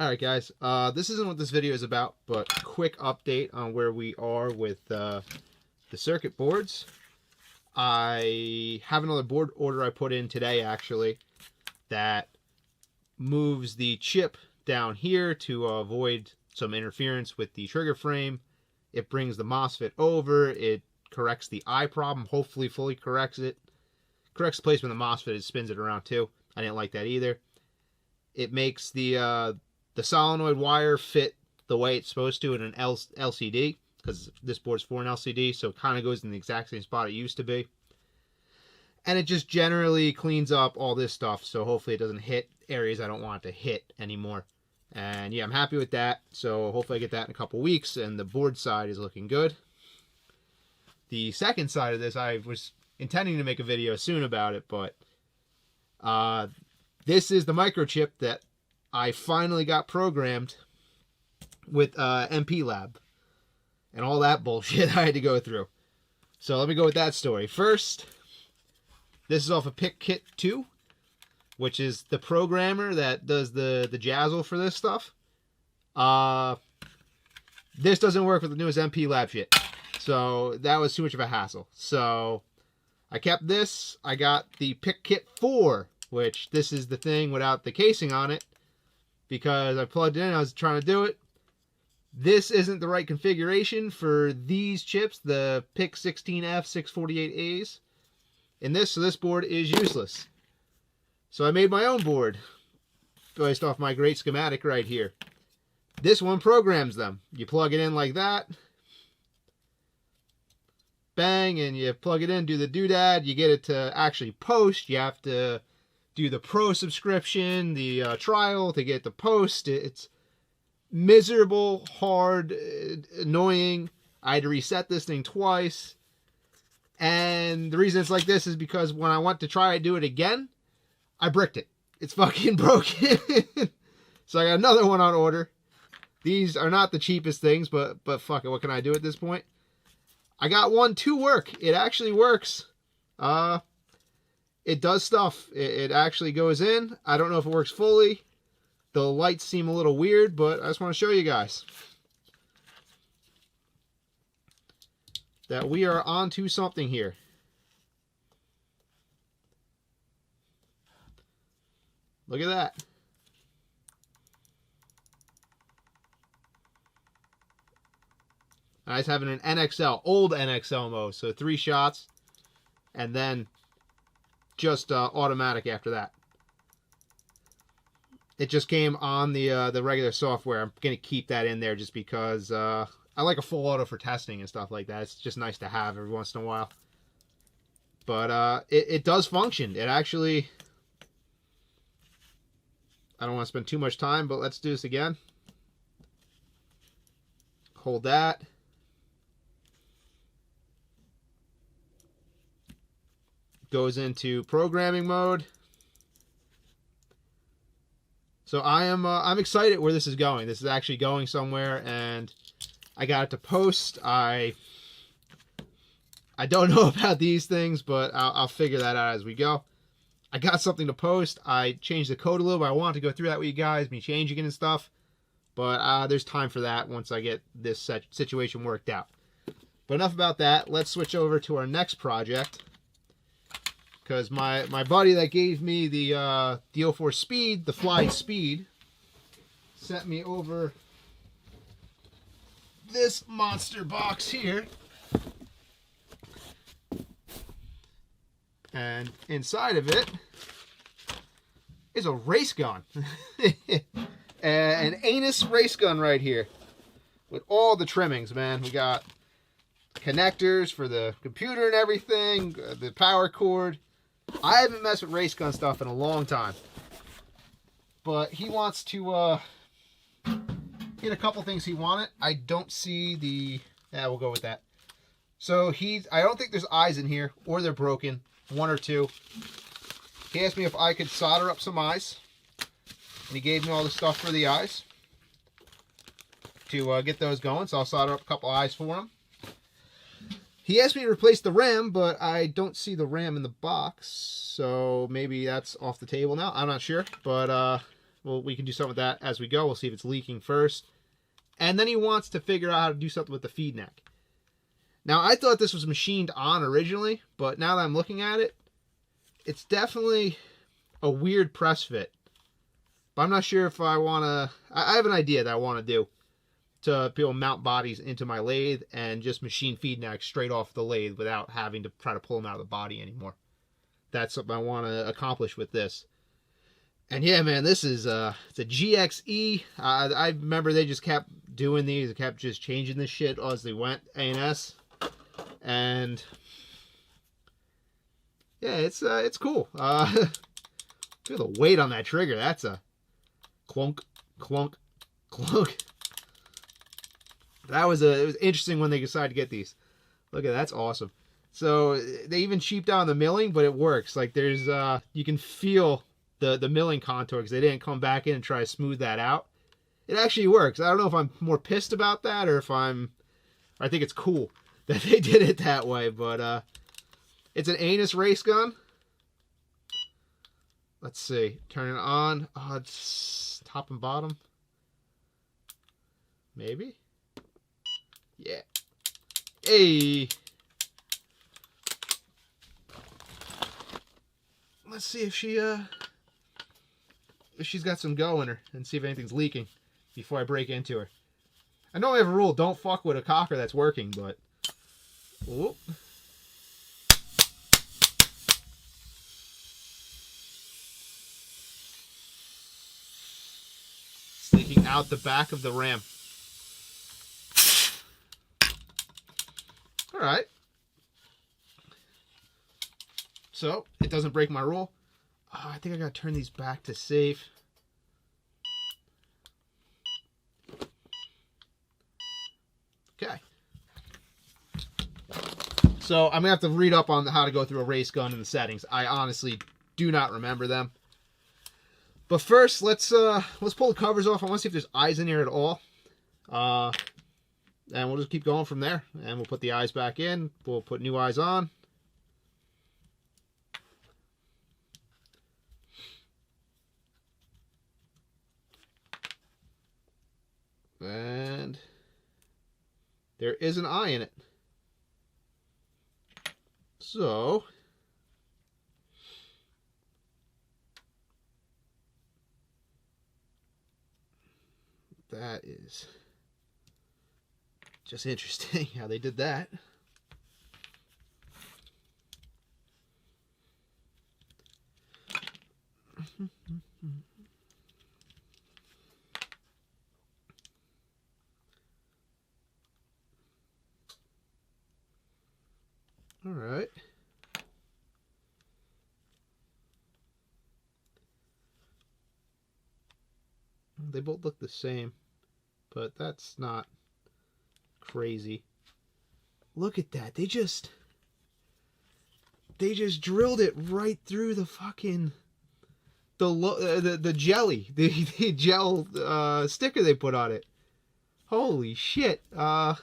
Alright guys, this isn't what this video is about, but quick update on where we are with the circuit boards. I have another board order I put in today actually that moves the chip down here to avoid some interference with the trigger frame. It brings the MOSFET over, it corrects the eye problem, hopefully fully corrects it. Corrects the place when the MOSFET, it spins it around too. I didn't like that either. It makes the solenoid wire fit the way it's supposed to in an LCD, because this board's for an LCD, so it kind of goes in the exact same spot it used to be. And it just generally cleans up all this stuff, so hopefully it doesn't hit areas I don't want it to hit anymore. And yeah, I'm happy with that, so hopefully I get that in a couple weeks, and the board side is looking good. The second side of this, I was intending to make a video soon about it, but this is the microchip that I finally got programmed with MP Lab and all that bullshit I had to go through. So let me go with that story. First, this is off of Pick Kit 2, which is the programmer that does the jazzle for this stuff. This doesn't work with the newest MP Lab shit. So that was too much of a hassle. So I kept this. I got the Pick Kit 4, which this is the thing without the casing on it, because I plugged it in, I was trying to do it. This isn't the right configuration for these chips, the PIC 16F 648As. And this board is useless. So I made my own board based off my great schematic right here. This one programs them. You plug it in like that. Bang, and you plug it in, do the doodad. You get it to actually post. You have to do the pro subscription, the trial to get the post. It's miserable, hard, annoying. I had to reset this thing twice. And the reason it's like this is because when I want to try to do it again, I bricked it. It's fucking broken. So I got another one on order. These are not the cheapest things, but fuck it, what can I do at this point? I got one to work. It actually works. It does stuff. It actually goes in. I don't know if it works fully. The lights seem a little weird, but I just want to show you guys that we are onto something here. Look at that. I was having an NXL, old NXL mode, so 3 shots, and then just automatic after that. It just came on the regular software. I'm gonna keep that in there just because I like a full auto for testing and stuff like that. It's just nice to have every once in a while. But it does function. It actually, I don't want to spend too much time, but let's do this again. Hold that. Goes into programming mode. So I'm excited where this is going. This is actually going somewhere, and I got it to post. I don't know about these things, but I'll figure that out as we go. I got something to post. I changed the code a little bit. I wanted to go through that with you guys, me changing it and stuff. But there's time for that once I get this situation worked out. But enough about that. Let's switch over to our next project. Because my buddy that gave me the deal for Speed, the Fly Speed, sent me over this monster box here. And inside of it is a race gun. An ANS Racegun right here. With all the trimmings, man. We got connectors for the computer and everything, the power cord. I haven't messed with race gun stuff in a long time. But he wants to get a couple things he wanted. I don't see the... Yeah, we'll go with that. So I don't think there's eyes in here, or they're broken. 1 or 2. He asked me if I could solder up some eyes. And he gave me all the stuff for the eyes to get those going. So I'll solder up a couple eyes for him. He asked me to replace the RAM, but I don't see the RAM in the box. So maybe that's off the table now. I'm not sure. But well, we can do something with that as we go. We'll see if it's leaking first. And then he wants to figure out how to do something with the feed neck. Now, I thought this was machined on originally, but now that I'm looking at it, it's definitely a weird press fit. But I'm not sure if I want to... I have an idea that I want to do to be able to mount bodies into my lathe and just machine feed necks straight off the lathe without having to try to pull them out of the body anymore. That's something I want to accomplish with this. And yeah, man, this is it's a GXE. I remember they just kept doing these. They kept just changing this shit as they went, ANS. And yeah, it's cool. Feel the weight on that trigger. That's a clunk, clunk, clunk. It was interesting when they decided to get these. Look at that, that's awesome. So they even cheaped down the milling, but it works. Like there's you can feel the milling contour because they didn't come back in and try to smooth that out. It actually works. I don't know if I'm more pissed about that or if I think it's cool that they did it that way, but it's an ANS Racegun. Let's see. Turn it on. Oh, it's top and bottom. Maybe? Yeah. Hey! Let's see if she's got some go in her and see if anything's leaking before I break into her. I know I have a rule, don't fuck with a cocker that's working, but... Whoop. It's leaking out the back of the ram. Alright. So, it doesn't break my rule. Oh, I think I gotta turn these back to safe. Okay. So, I'm gonna have to read up on how to go through a race gun and the settings. I honestly do not remember them. But first, let's pull the covers off. I want to see if there's eyes in here at all. And we'll just keep going from there. And we'll put the eyes back in. We'll put new eyes on. And there is an eye in it. So that is just interesting how they did that. All right. They both look the same, but that's not crazy. Look at that. They just drilled it right through the fucking the jelly, the gel sticker they put on it. Holy shit. Oh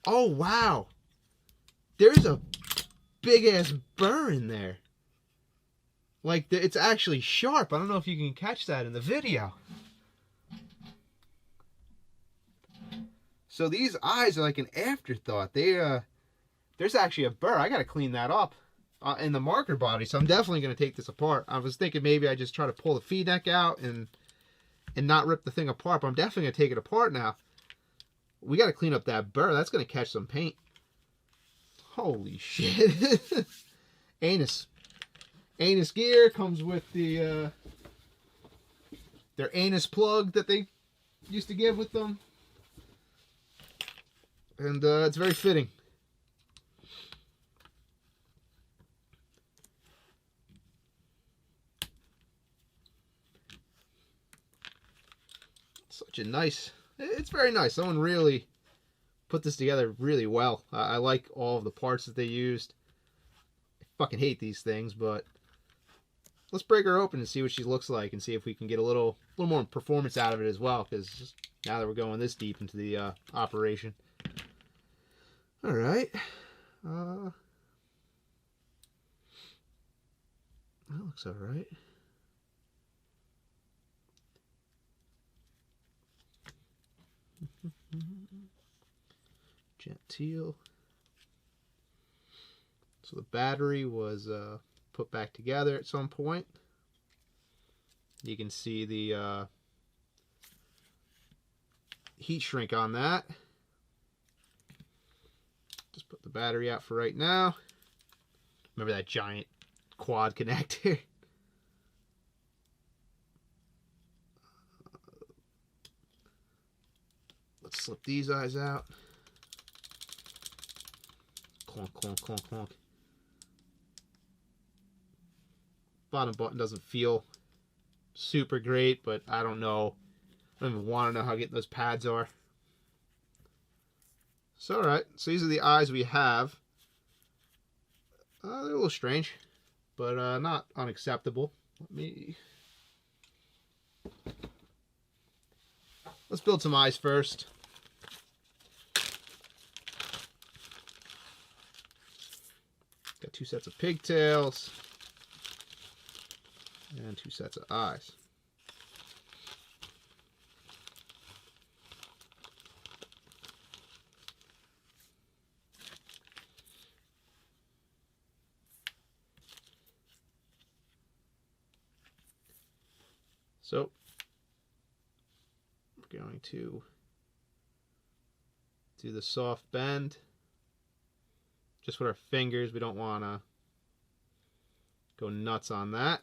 wow. There's a big ass burr in there. Like, it's actually sharp. I don't know if you can catch that in the video. So these eyes are like an afterthought. There's actually a burr. I gotta clean that up in the marker body. So I'm definitely gonna take this apart. I was thinking maybe I just try to pull the feed neck out and not rip the thing apart. But I'm definitely gonna take it apart now. We gotta clean up that burr. That's gonna catch some paint. Holy shit. ANS gear comes with the their ANS plug that they used to give with them. And it's very fitting. Such a nice, it's very nice. Someone really put this together really well. I like all of the parts that they used. I fucking hate these things, but let's break her open and see what she looks like and see if we can get a little more performance out of it as well, because now that we're going this deep into the operation. All right. That looks all right. Genteel. So the battery was put back together at some point. You can see the heat shrink on that. Just put the battery out for right now. Remember that giant quad connector? Let's slip these eyes out. Clonk, clonk, clonk, clonk. Bottom button doesn't feel super great, but I don't know. I don't even want to know how getting those pads are. So, alright. So these are the eyes we have. They're a little strange, but not unacceptable. Let's build some eyes first. Got 2 sets of pigtails and 2 sets of eyes. So we're going to do the soft bend just with our fingers. We don't want to go nuts on that.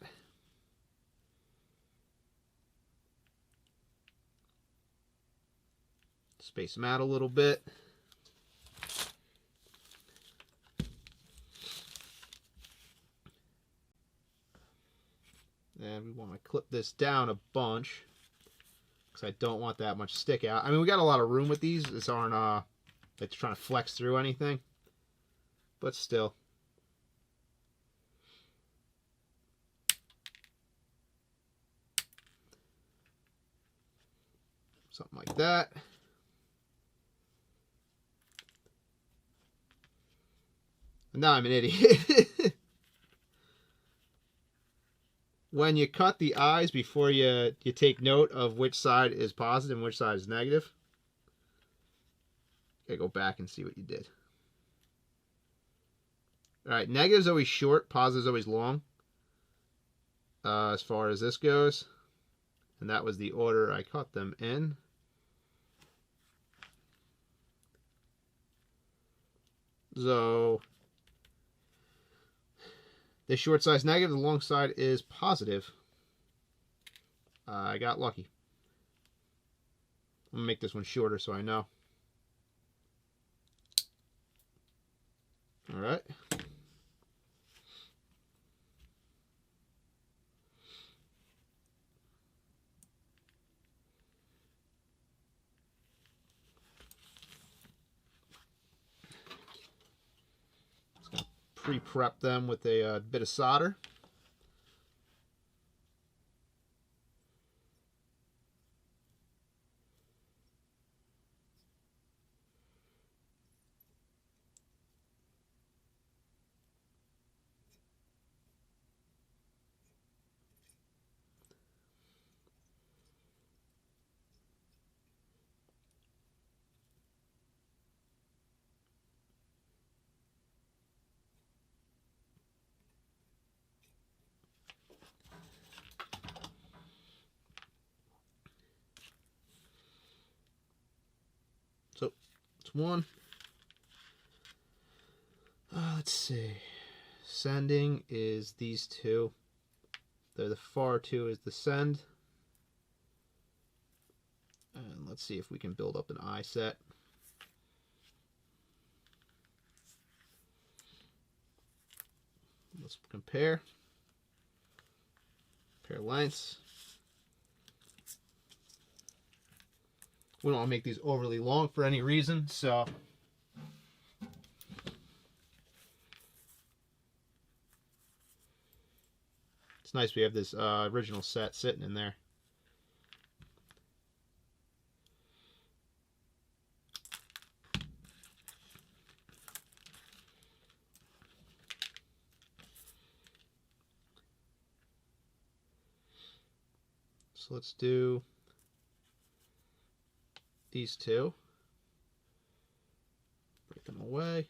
Space them out a little bit. And we want to clip this down a bunch because I don't want that much stick out. I mean, we got a lot of room with these. These aren't like trying to flex through anything, but still. Something like that. And now I'm an idiot. When you cut the eyes, before you take note of which side is positive and which side is negative, you gotta go back and see what you did. Alright, negative is always short, positive is always long, as far as this goes. And that was the order I cut them in. So the short side is negative, the long side is positive. I got lucky. I'm going to make this one shorter so I know. Alright. Just going to pre-prep them with a bit of solder. So, it's one. Let's see. Sending is these two. The far two is the send. And let's see if we can build up an eye set. Let's compare. Compare lengths. We don't want to make these overly long for any reason, so it's nice we have this original set sitting in there. So let's do these two. Kick them away.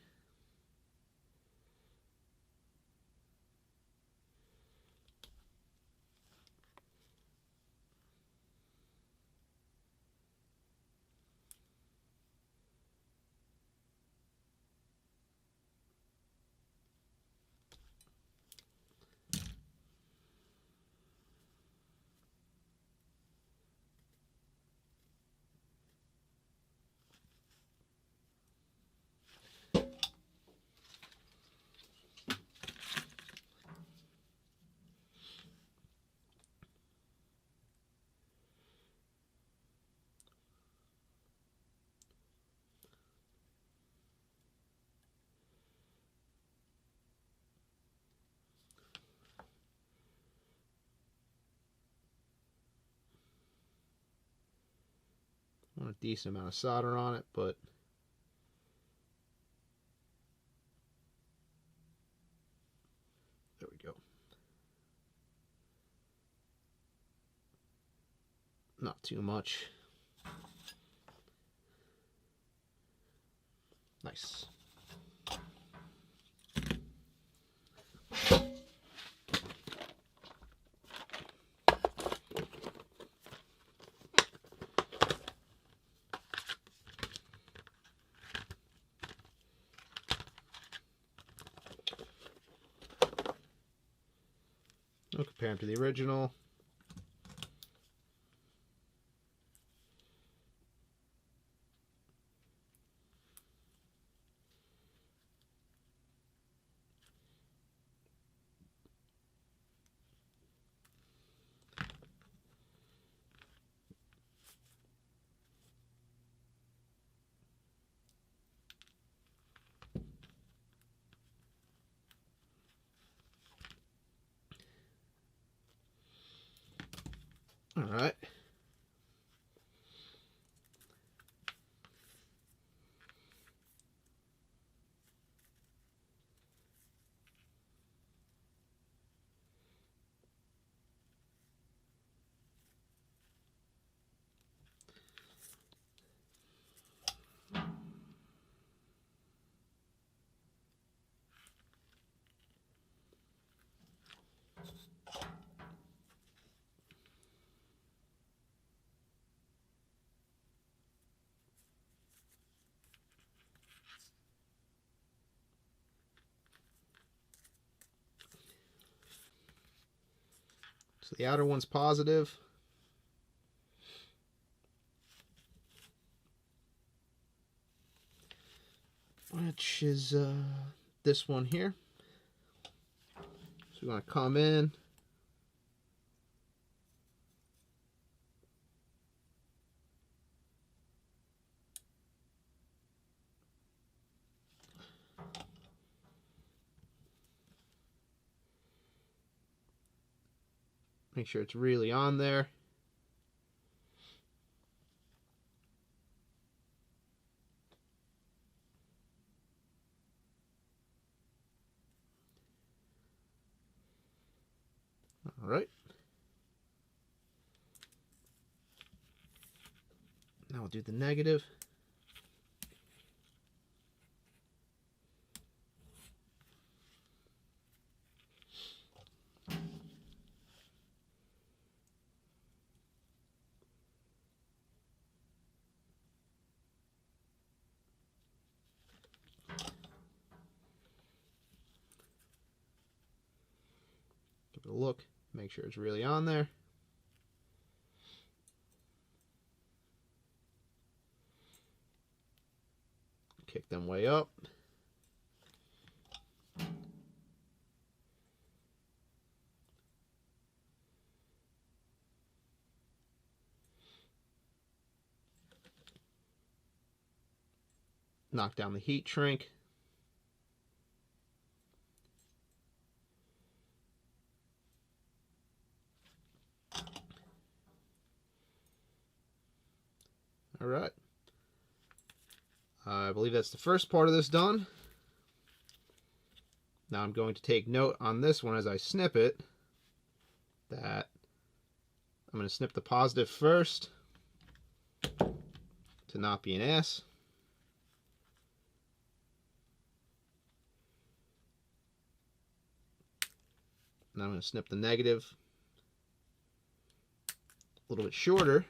Want a decent amount of solder on it, but there we go. Not too much. Nice. I'll compare them to the original. All right. So the outer one's positive. Which is this one here. So we want to come in. Make sure it's really on there. All right. Now we'll do the negative. Give it a look. Make sure it's really on there. Kick them way up. Knock down the heat shrink. All right. I believe that's the first part of this done. Now I'm going to take note on this one as I snip it that I'm going to snip the positive first to not be an ass. And I'm going to snip the negative a little bit shorter.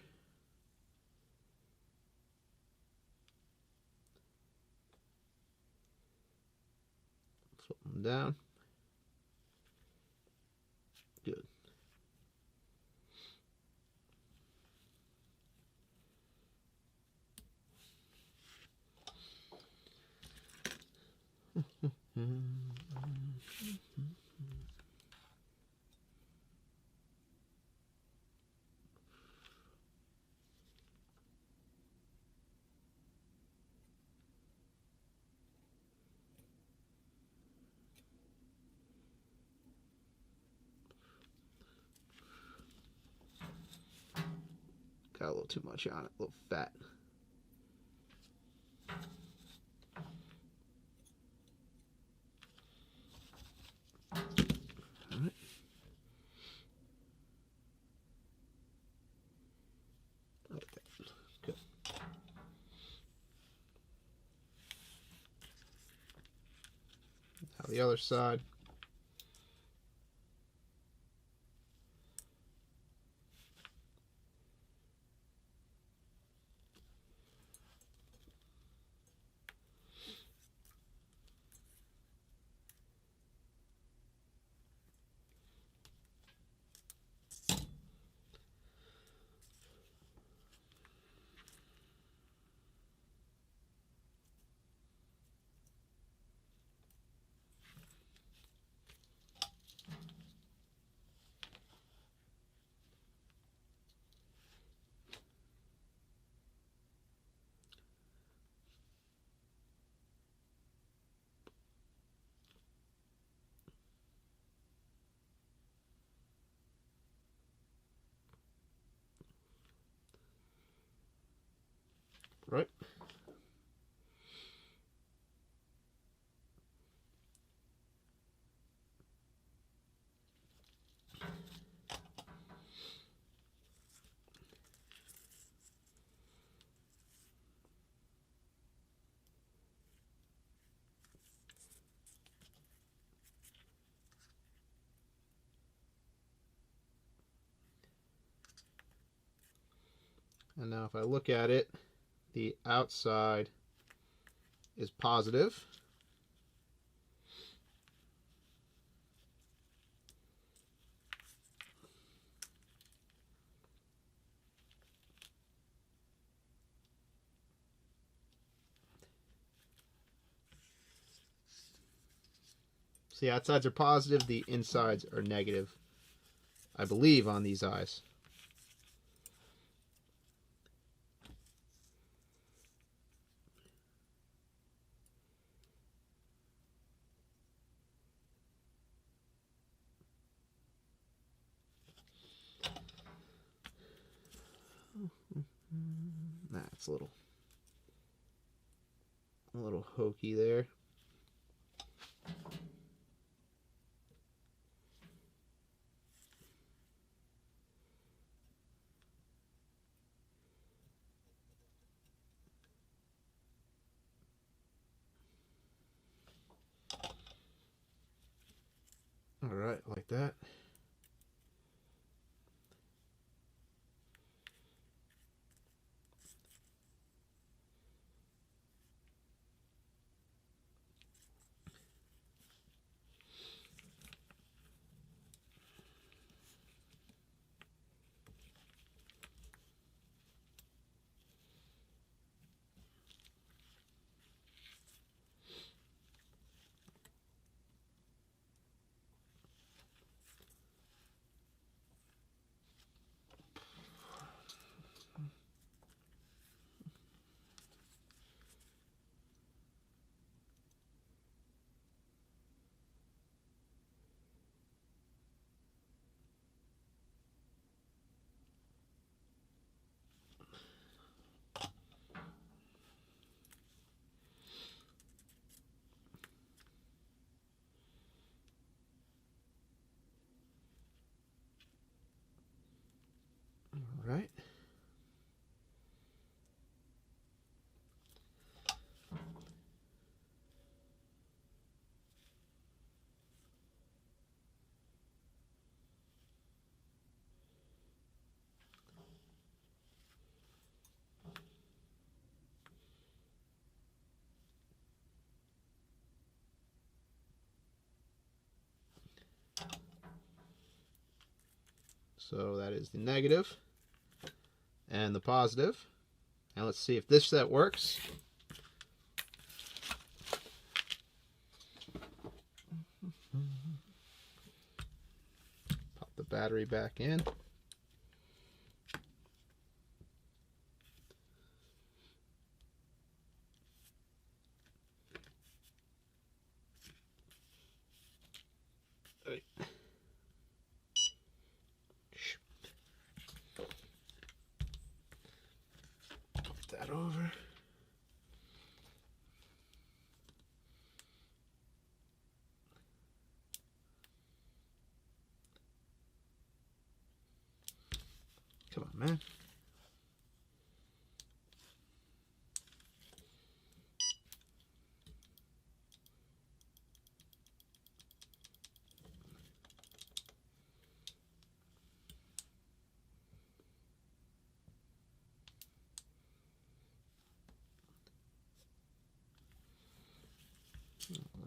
Flip them down. Good. Got a little too much on it, a little fat. All right. Okay. Good. Now the other side. Right. And now if I look at it, the outside is positive. So the outsides are positive, the insides are negative, I believe, on these eyes. That's a little hokey there. All right, like that. So that is the negative and the positive. And let's see if this set works. Pop the battery back in. That over. Come on, man.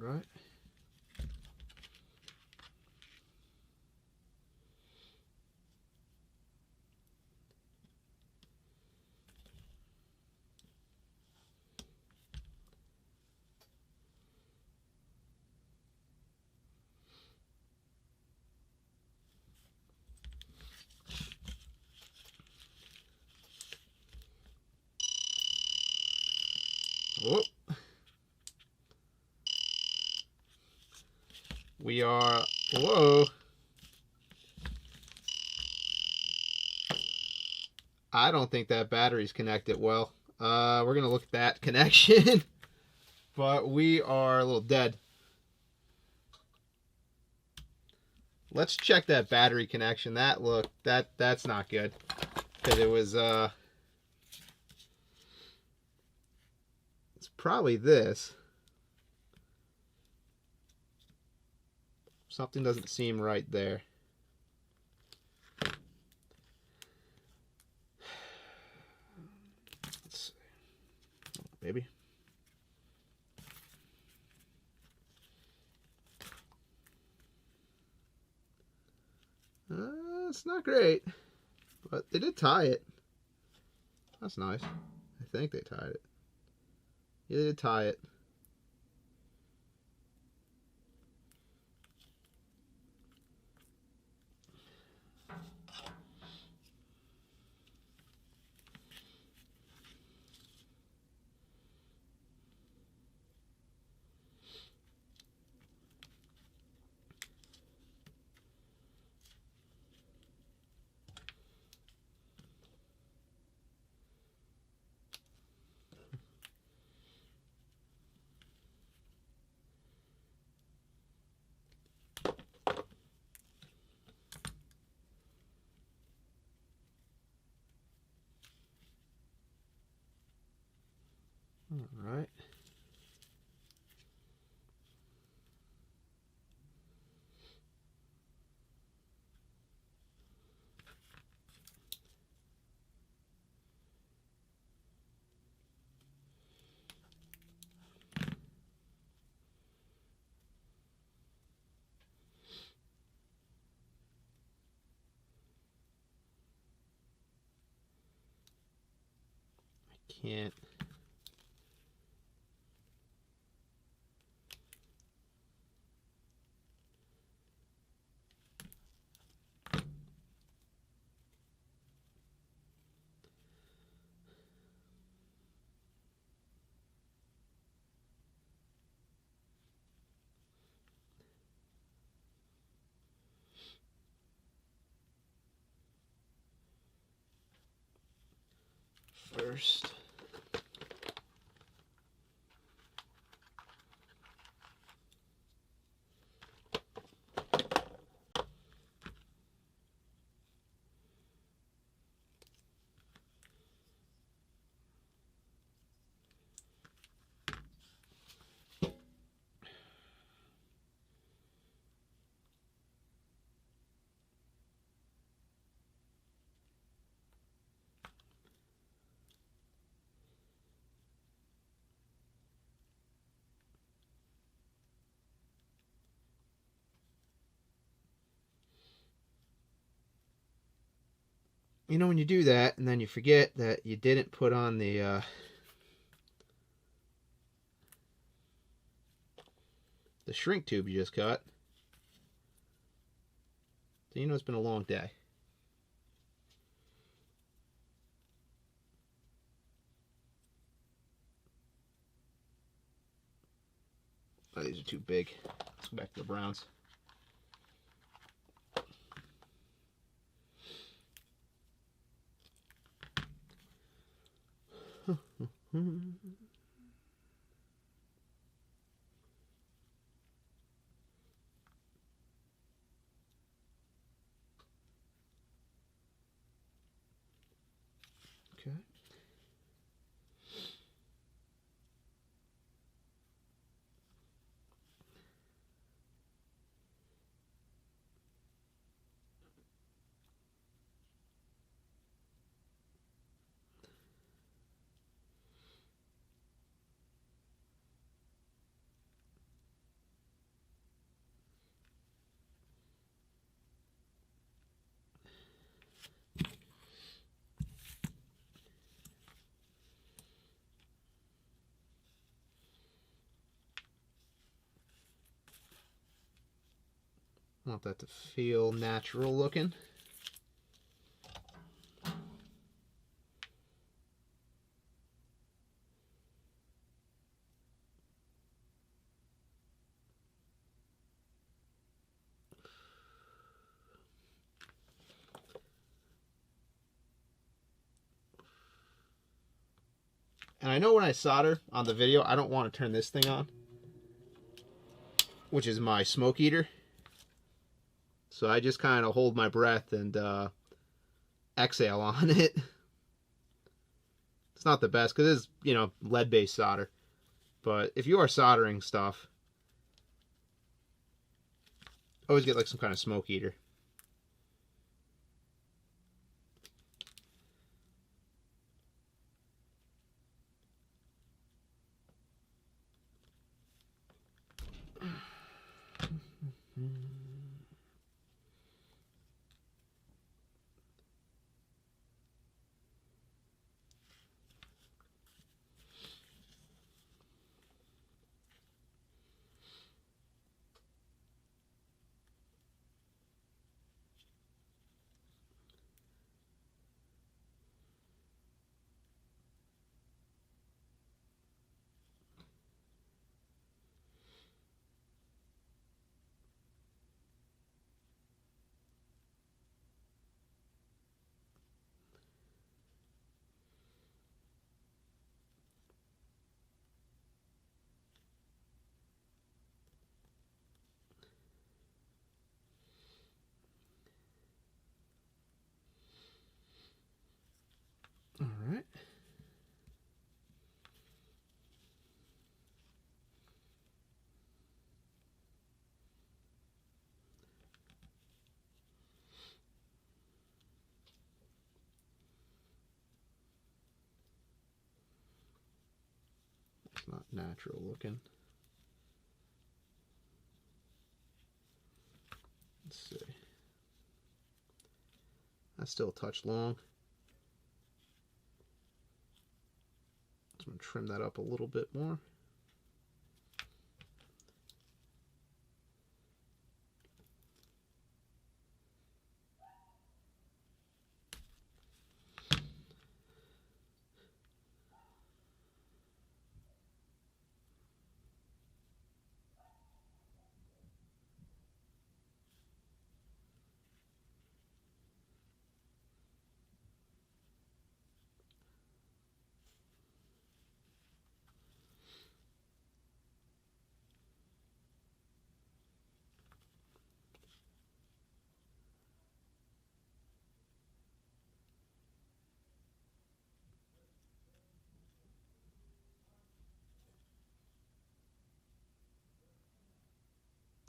All right. Whoop. We are, whoa. I don't think that battery's connected well. We're going to look at that connection, but we are a little dead. Let's check that battery connection. That's not good. Because it was, it's probably this. Something doesn't seem right there. Let's see. Maybe. It's not great, but they did tie it. That's nice. I think they tied it. Yeah, they did tie it. All right. I can't. First. you know, when you do that and then you forget that you didn't put on the shrink tube you just cut, so you know it's been a long day. Oh, these are too big. Let's go back to the browns. Okay. I want that to feel natural looking. And I know when I solder on the video, I don't want to turn this thing on, which is my smoke eater. So I just kind of hold my breath and exhale on it. It's not the best because it's, you know, lead-based solder. But if you are soldering stuff, always get like some kind of smoke eater. All right. It's not natural looking. Let's see. That's still a touch long. So I'm going to trim that up a little bit more.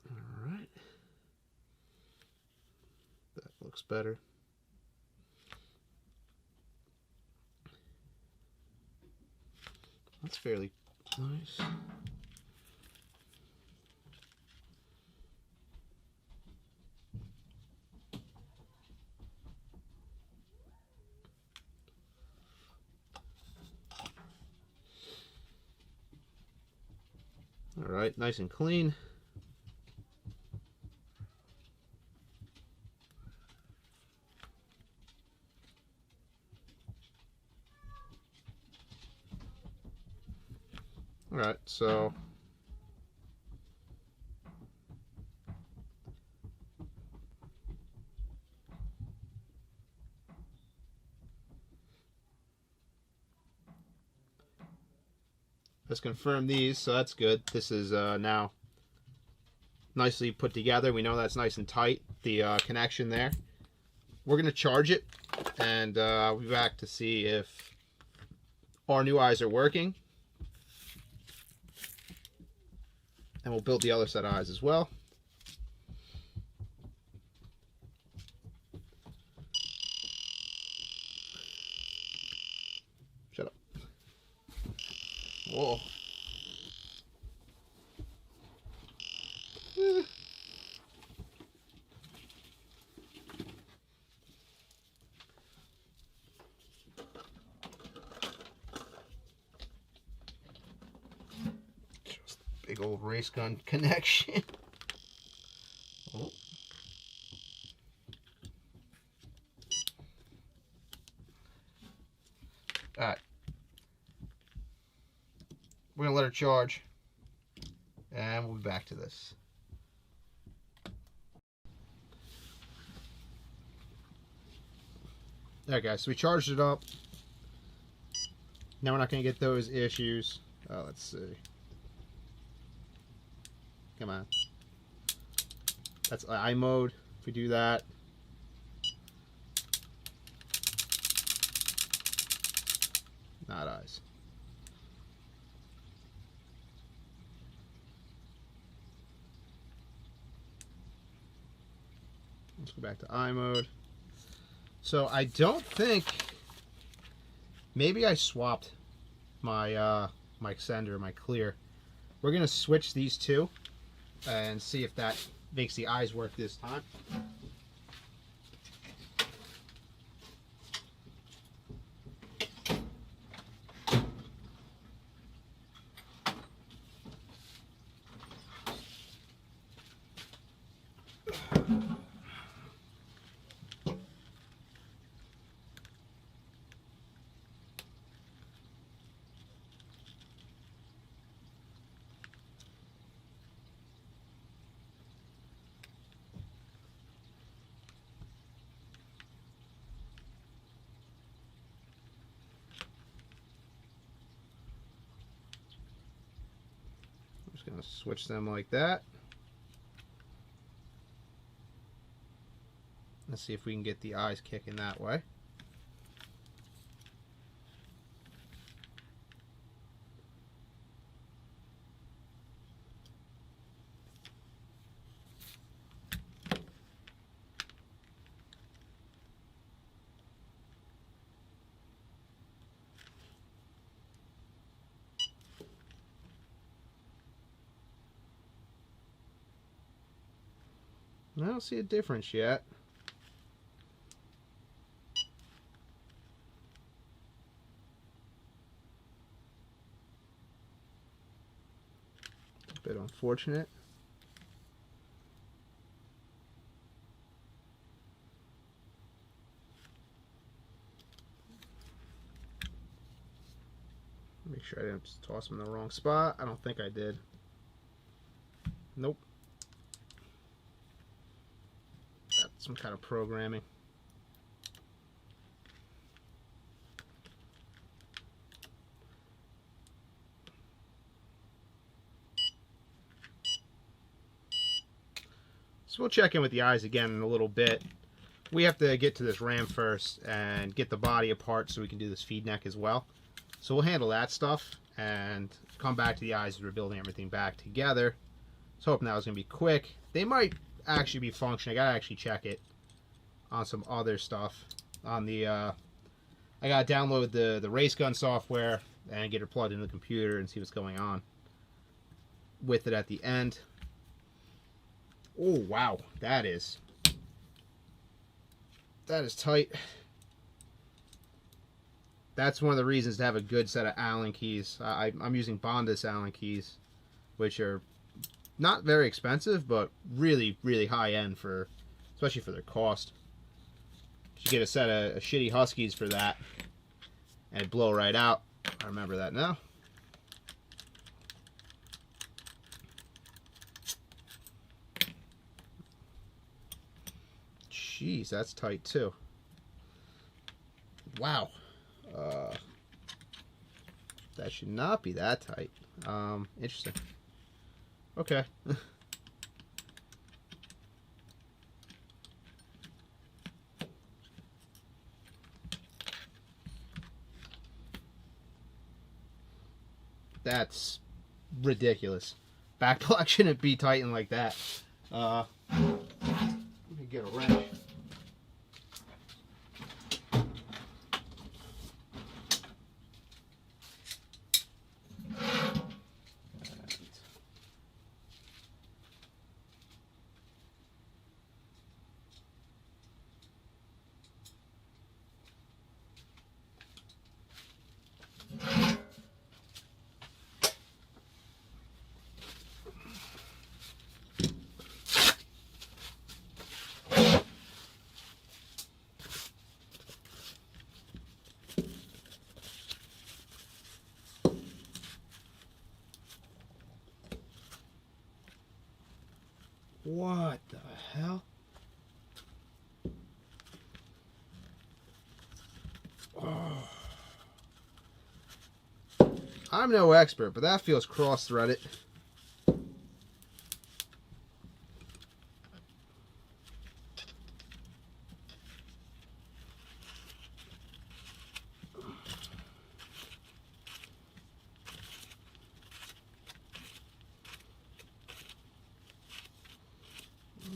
All right. That looks better. That's fairly nice. All right, nice and clean. All right, so let's confirm these. So that's good. This is now nicely put together. We know that's nice and tight, the connection there. We're going to charge it, and I'll be back to see if our new eyes are working. And we'll build the other set of eyes as well. Shut up. Whoa. Just a big old race gun connection. Oh. Alright. We're going to let her charge, and we'll be back to this. Alright guys, so we charged it up. Now we're not going to get those issues. Let's see. Come on. That's eye mode. If we do that. Not eyes. Let's go back to eye mode. So I don't think, maybe I swapped my my extender, my clear. We're gonna switch these two and see if that makes the eyes work this time. Gonna switch them like that. Let's see if we can get the eyes kicking that way. I don't see a difference yet. A bit unfortunate. Make sure I didn't just toss them in the wrong spot. I don't think I did. Nope. That's some kind of programming. So we'll check in with the eyes again in a little bit. We have to get to this ram first and get the body apart so we can do this feed neck as well. So we'll handle that stuff and come back to the eyes as we're building everything back together. So hoping that was going to be quick. They might actually be functioning. I gotta actually check it on some other stuff. On the I gotta download the Racegun software and get it plugged into the computer and see what's going on with it at the end. Oh wow, that is tight. That's one of the reasons to have a good set of Allen keys. I'm using Bondus Allen keys which are not very expensive, but really, really high end for, especially for their cost. You get a set of shitty Huskies for that, and it'd blow right out. I remember that now. Jeez, that's tight too. Wow. That should not be that tight. Interesting. Okay. That's ridiculous. Back plug shouldn't be tightened like that. Let me get a wrench. What the hell? Oh. I'm no expert, but that feels cross-threaded.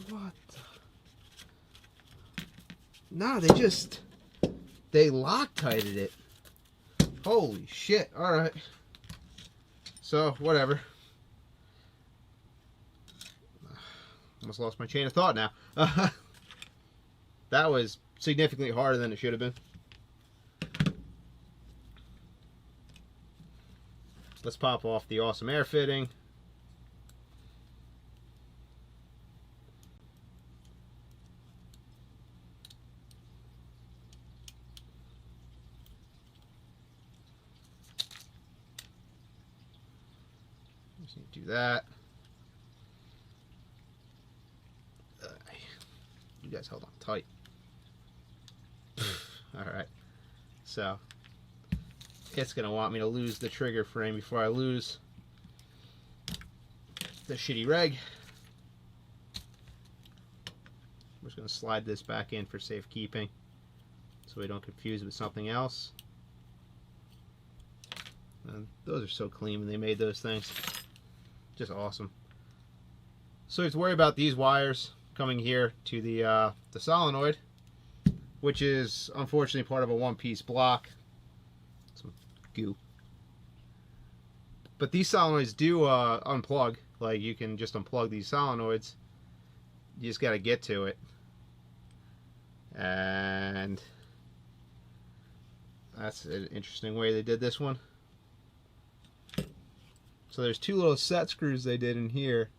What the? No, they Loctited it. Holy shit. Alright. So, whatever. Almost lost my chain of thought now. That was significantly harder than it should have been. Let's pop off the awesome air fitting. Just need to do that. You guys held on tight. Alright. So, it's going to want me to lose the trigger frame before I lose the shitty reg. I'm just going to slide this back in for safekeeping so we don't confuse it with something else. And those are so clean when they made those things. Just awesome. So you have to worry about these wires coming here to the solenoid, which is unfortunately part of a one-piece block. Some goo. But these solenoids do unplug. Like, you can just unplug these solenoids. You just got to get to it. And that's an interesting way they did this one. So there's two little set screws they did in here.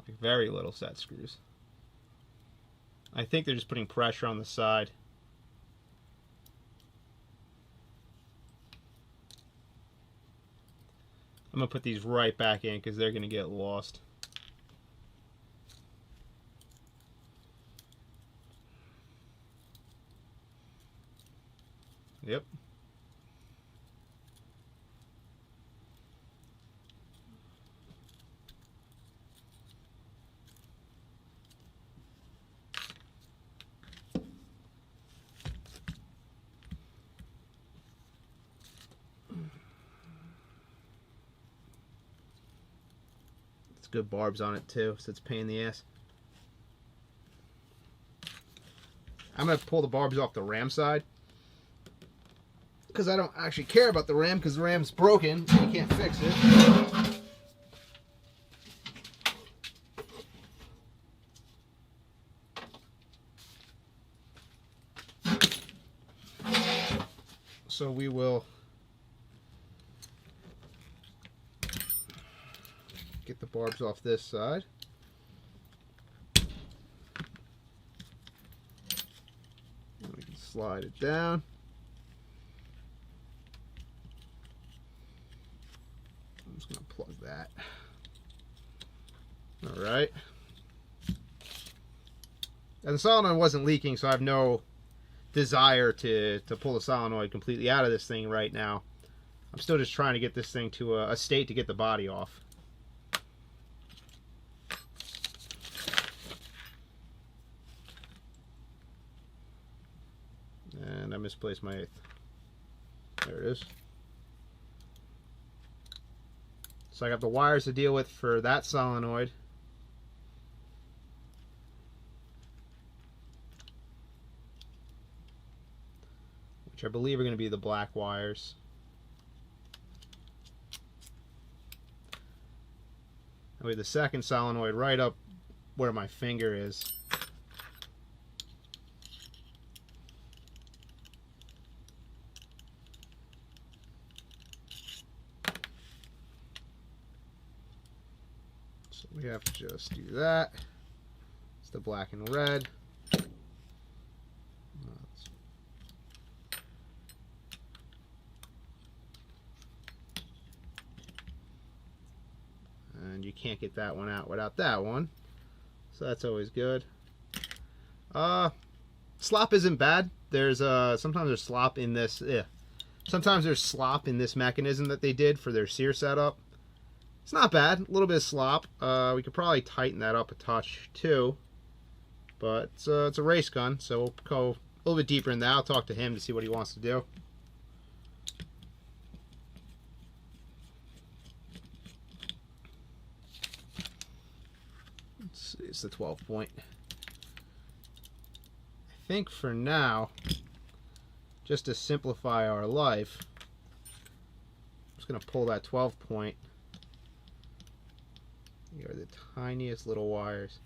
Like very little set screws. I think they're just putting pressure on the side. I'm going to put these right back in because they're going to get lost. Yep. It's good barbs on it too, so it's a pain in the ass. I'm going to pull the barbs off the ram side, because I don't actually care about the ram, because the ram's broken and you can't fix it. so we will get the barbs off this side. And we can slide it down. I'm just going to plug that. All right. And the solenoid wasn't leaking, so I have no desire to pull the solenoid completely out of this thing right now. I'm still just trying to get this thing to a state to get the body off. And I misplaced my 8th. There it is. So I got the wires to deal with for that solenoid. Which I believe are going to be the black wires. And we have the second solenoid right up where my finger is. So we have to just do that. It's the black and red. And you can't get that one out without that one, so that's always good. Slop isn't bad. There's sometimes there's slop in this. Sometimes there's slop in this mechanism that they did for their sear setup. It's not bad. A little bit of slop. We could probably tighten that up a touch too, but it's a race gun, so we'll go a little bit deeper in that. I'll talk to him to see what he wants to do. It's the 12 point. I think for now, just to simplify our life, I'm just going to pull that 12 point. Here are the tiniest little wires.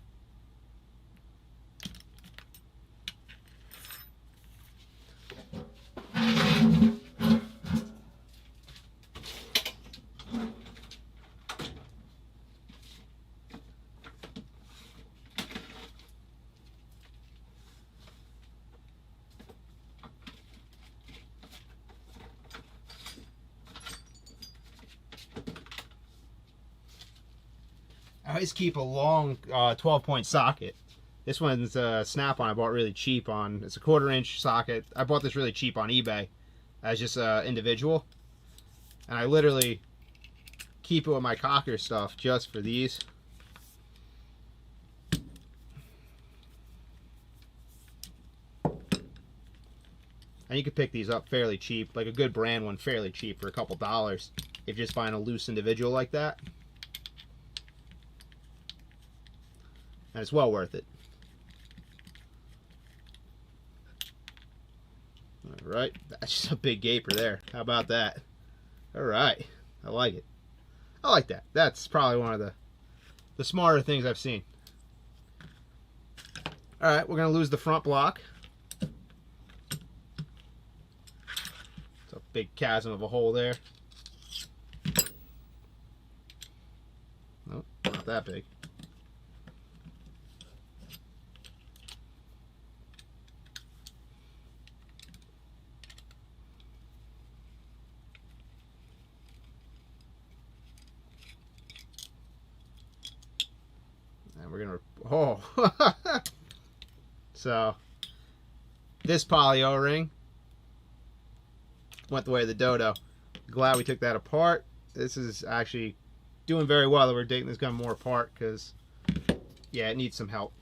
I always keep a long 12-point socket. This one's a snap-on I bought really cheap on. It's a 1/4-inch socket. I bought this really cheap on eBay as just individual. And I literally keep it with my cocker stuff just for these. And you can pick these up fairly cheap, like a good brand one fairly cheap for a couple dollars if you're just buying a loose individual like that. And it's well worth it. Alright, that's just a big gaper there. How about that? Alright, I like it. I like that. That's probably one of the smarter things I've seen. Alright, we're going to lose the front block. It's a big chasm of a hole there. Nope, not that big. And we're gonna, oh, so this poly O-ring went the way of the dodo. Glad we took that apart. This is actually doing very well that we're taking this gun more apart, because yeah, it needs some help.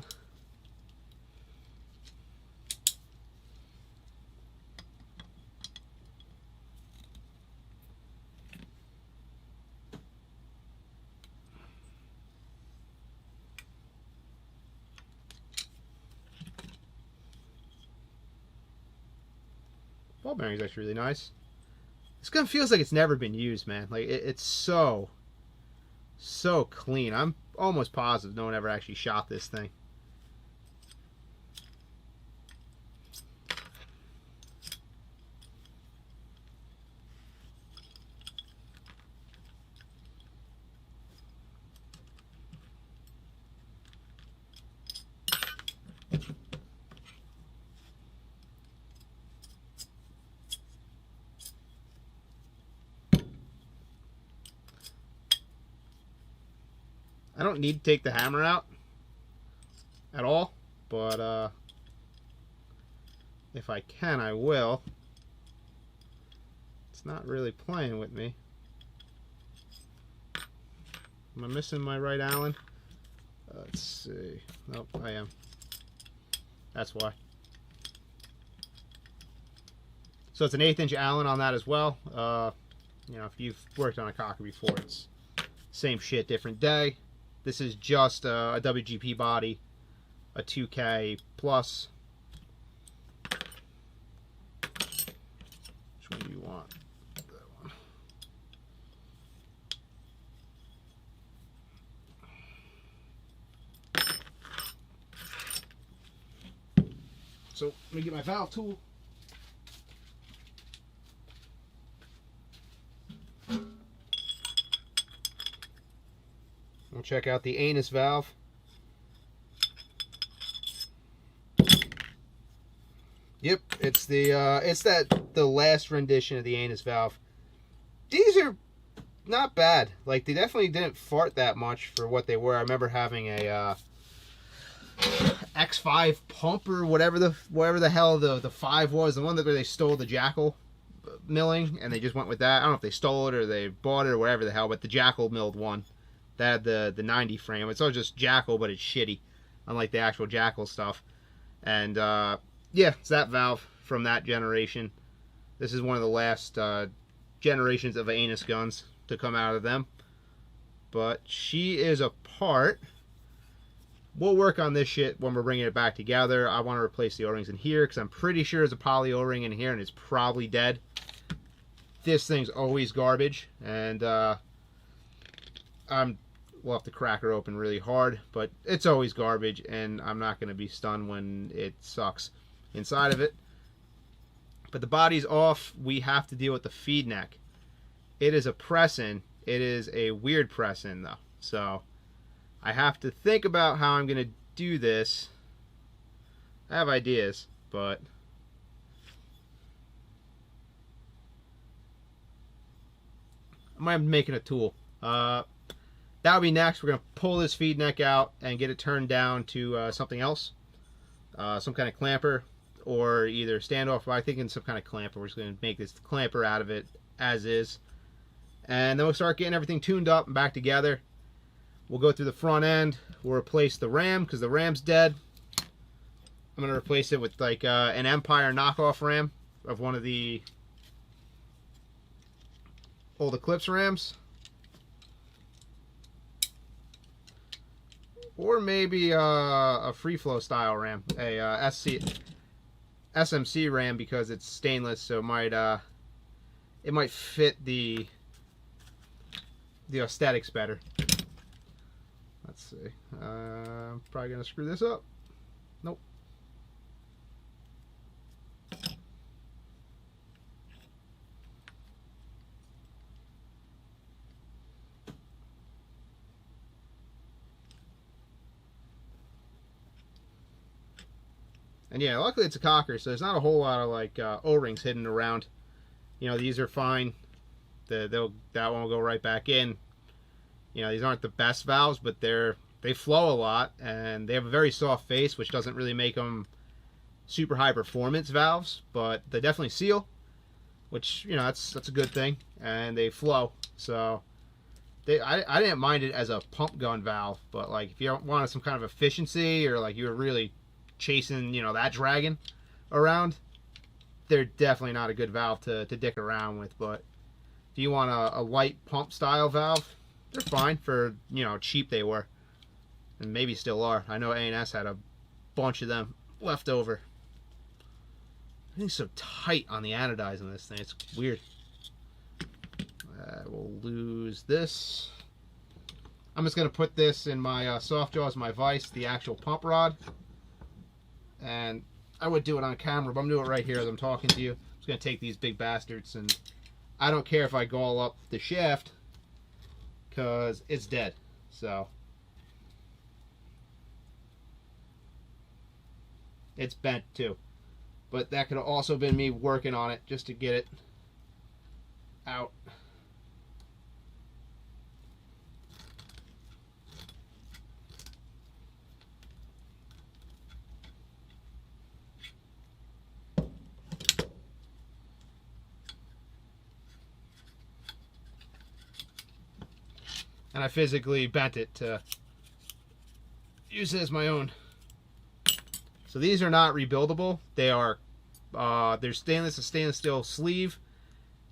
Ball bearing is actually really nice. This gun feels like it's never been used, man. Like it's so clean. I'm almost positive no one ever actually shot this thing. don't need to take the hammer out at all, but if I can, I will. It's not really playing with me. Am I missing my right Allen? Let's see. Nope, I am. That's why. So it's an 1/8 inch Allen on that as well. You know, if you've worked on a cocker before, it's same shit, different day. This is just a WGP body, a 2K plus. Which one do you want? That one. So let me get my valve tool. We'll check out the ANS valve. Yep, it's the last rendition of the ANS valve. These are not bad. Like, they definitely didn't fart that much for what they were. I remember having a X5 pump or whatever the hell the 5 was, the one that they stole the Jackal milling, and they just went with that. I don't know if they stole it or they bought it or whatever the hell, but the Jackal milled one. That had the 90 frame. It's all just Jackal, but it's shitty, unlike the actual Jackal stuff. And yeah, it's that valve from that generation. This is one of the last generations of ANS guns to come out of them. But she is apart. We'll work on this shit when we're bringing it back together. I want to replace the O-rings in here because I'm pretty sure there's a poly O-ring in here and it's probably dead. This thing's always garbage, and we'll have to crack her open really hard, but it's always garbage, and I'm not going to be stunned when it sucks inside of it. But the body's off. We have to deal with the feed neck. It is a press-in. It is a weird press-in, though. So I have to think about how I'm going to do this. I have ideas, but I might be making a tool. That'll be next. We're going to pull this feed neck out and get it turned down to something else. Some kind of clamper or either standoff. I think in some kind of clamper. We're just going to make this clamper out of it as is. And then we'll start getting everything tuned up and back together. We'll go through the front end. We'll replace the ram because the ram's dead. I'm going to replace it with like an Empire knockoff ram of one of the old Eclipse rams. Or maybe a free flow style ram, a SMC ram, because it's stainless, so it might fit the aesthetics better. Let's see. I'm probably gonna screw this up. Nope. And yeah, luckily it's a cocker, so there's not a whole lot of like O-rings hidden around. You know, these are fine. That one will go right back in. You know, these aren't the best valves, but they flow a lot, and they have a very soft face, which doesn't really make them super high performance valves, but they definitely seal, which, you know, that's a good thing, and they flow. So I didn't mind it as a pump gun valve, but like if you wanted some kind of efficiency, or like you were really chasing, you know, that dragon around, they're definitely not a good valve to dick around with. But if you want a light pump style valve, they're fine for, you know, how cheap they were, and maybe still are. I know ANS had a bunch of them left over. Everything's so tight on the anodize on this thing, it's weird. We'll lose this. I'm just going to put this in my soft jaws, my vise, the actual pump rod. And I would do it on camera, but I'm doing it right here as I'm talking to you. I'm just going to take these big bastards, and I don't care if I gall up the shaft because it's dead. So it's bent too. But that could have also been me working on it just to get it out. and I physically bent it to use it as my own. So these are not rebuildable. They are they're stainless, a stainless steel sleeve,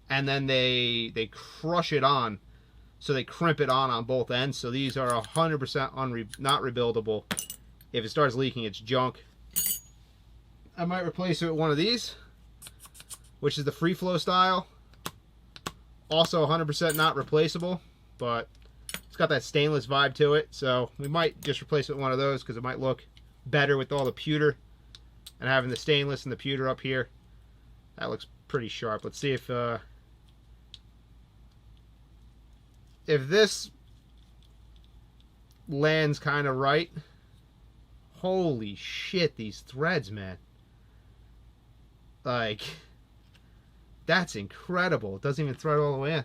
and then they crush it on, so they crimp it on both ends. So these are 100% not rebuildable. If it starts leaking, it's junk. I might replace it with one of these, which is the free flow style. Also 100% not replaceable, but it's got that stainless vibe to it. So we might just replace it with one of those because it might look better with all the pewter and having the stainless and the pewter up here. That looks pretty sharp. Let's see if this lands kind of right. Holy shit, these threads, man. Like, that's incredible. It doesn't even thread all the way in.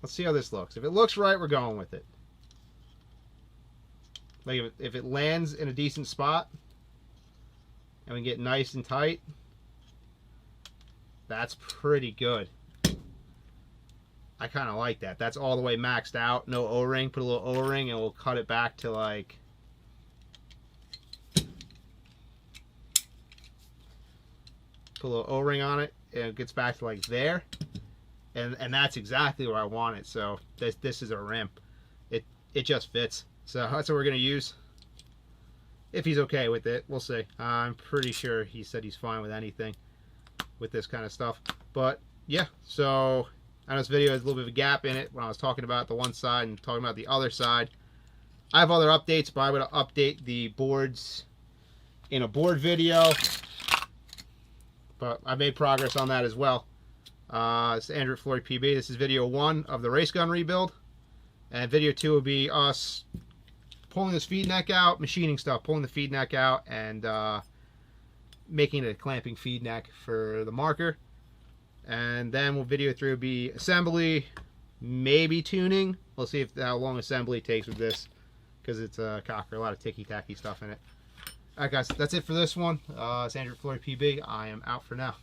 Let's see how this looks. If it looks right, we're going with it. Like, if it lands in a decent spot and we get nice and tight, that's pretty good. I kind of like that. That's all the way maxed out. No O-ring. Put a little O-ring and we'll cut it back to like... Put a little O-ring on it and it gets back to like there. And that's exactly where I want it. So this is a rim. It just fits. So that's what we're going to use. If he's okay with it, we'll see. I'm pretty sure he said he's fine with anything with this kind of stuff. But yeah, so I know this video has a little bit of a gap in it when I was talking about the one side and talking about the other side. I have other updates, but I'm going to update the boards in a board video. But I made progress on that as well. It's Andrew at Floyd PB. This is video 1 of the race gun rebuild. And video 2 will be us pulling this feed neck out, machining stuff, pulling the feed neck out, and making it a clamping feed neck for the marker. And then video 3 will be assembly, maybe tuning. We'll see how long assembly takes with this, because it's a cocker, a lot of ticky-tacky stuff in it. Alright guys, that's it for this one. It's Andrew at Floyd PB. I am out for now.